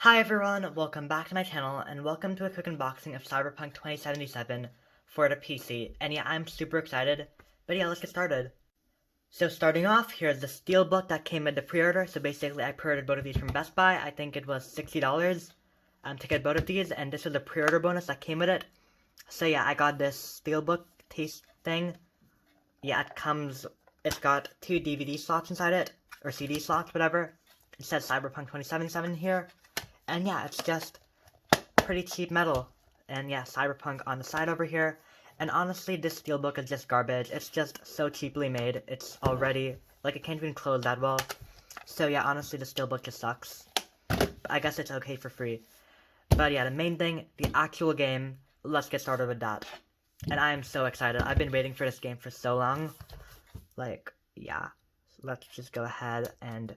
Hi everyone, welcome back to my channel, and welcome to a quick unboxing of Cyberpunk 2077 for the PC. And yeah, I'm super excited, but yeah, let's get started. So starting off, here's the Steelbook that came with the pre-order. So basically, I pre-ordered both of these from Best Buy. I think it was $60 to get both of these, and this was the pre-order bonus that came with it. So yeah, I got this Steelbook case thing. Yeah, it's got two DVD slots inside it, or CD slots, whatever. It says Cyberpunk 2077 here. And yeah, it's just pretty cheap metal. And yeah, Cyberpunk on the side over here. And honestly, this Steelbook is just garbage. It's just so cheaply made. It's already, like, it can't even close that well. So yeah, honestly, the Steelbook just sucks. But I guess it's okay for free. But yeah, the main thing, the actual game, let's get started with that. And I am so excited. I've been waiting for this game for so long. Like, yeah. So let's just go ahead and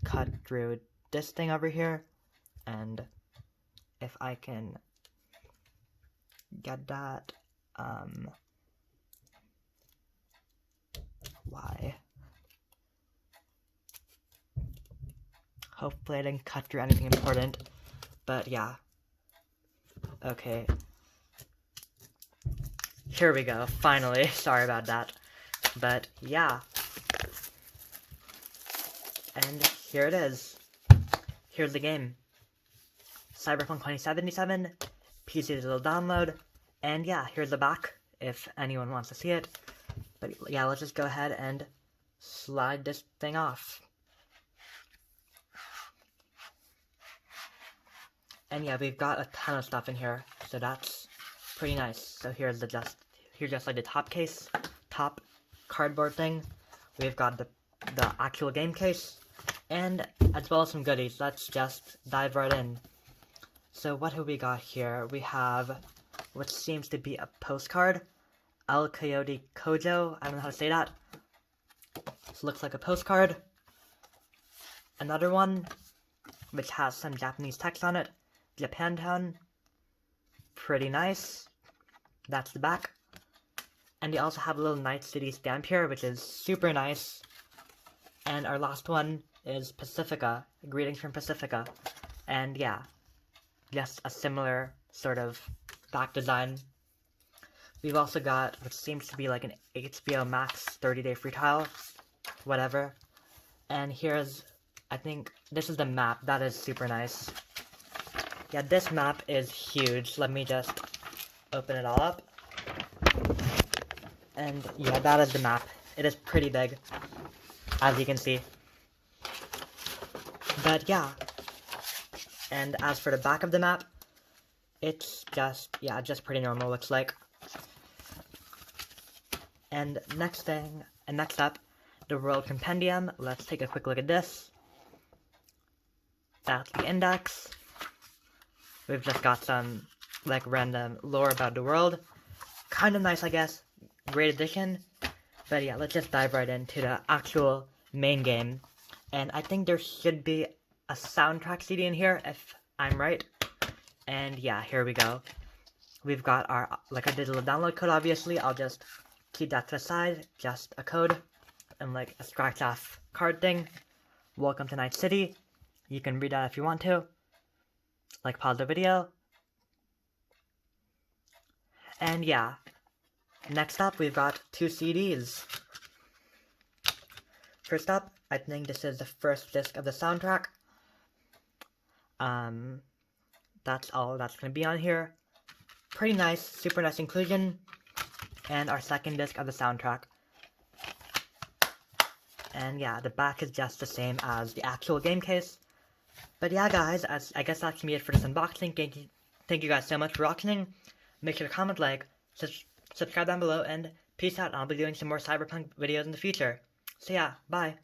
cut through this thing over here, and if I can get that, why? Hopefully I didn't cut through anything important, but yeah. Okay. Here we go, finally. Sorry about that. But yeah. And here it is. Here's the game. Cyberpunk 2077, PC digital download, and yeah, here's the back, if anyone wants to see it. But yeah, let's just go ahead and slide this thing off. And yeah, we've got a ton of stuff in here, so that's pretty nice. So here's just like the top cardboard thing. We've got the actual game case, and as well as some goodies. Let's just dive right in. So what have we got here? We have what seems to be a postcard. El Coyote Kojo, I don't know how to say that. This looks like a postcard. Another one, which has some Japanese text on it. Japantown. Pretty nice. That's the back. And they also have a little Night City stamp here, which is super nice. And our last one is Pacifica, greetings from Pacifica, and yeah, just a similar sort of back design. We've also got what seems to be like an HBO Max 30-day free trial, whatever, and here's, I think, this is the map. That is super nice. Yeah, this map is huge. Let me just open it all up, and yeah, that is the map. It is pretty big, as you can see. But yeah, and as for the back of the map, it's just, yeah, just pretty normal, looks like. And next up, the World Compendium. Let's take a quick look at this. That's the index. We've just got some, like, random lore about the world. Kind of nice, I guess. Great addition. But yeah, let's just dive right into the actual main game. And I think there should be a soundtrack CD in here, if I'm right. And yeah, here we go. We've got our digital download code, obviously. I'll just keep that to the side. Just a code and like a scratch off card thing. Welcome to Night City. You can read that if you want to. Like, pause the video. And yeah. Next up, we've got two CDs. First up, I think this is the first disc of the soundtrack. That's all that's going to be on here. Pretty nice, super nice inclusion. And our second disc of the soundtrack. And yeah, the back is just the same as the actual game case. But yeah, guys, I guess that's going to be it for this unboxing. Thank you guys so much for watching. Make sure to comment, like, subscribe down below, and peace out. I'll be doing some more Cyberpunk videos in the future. So yeah, bye.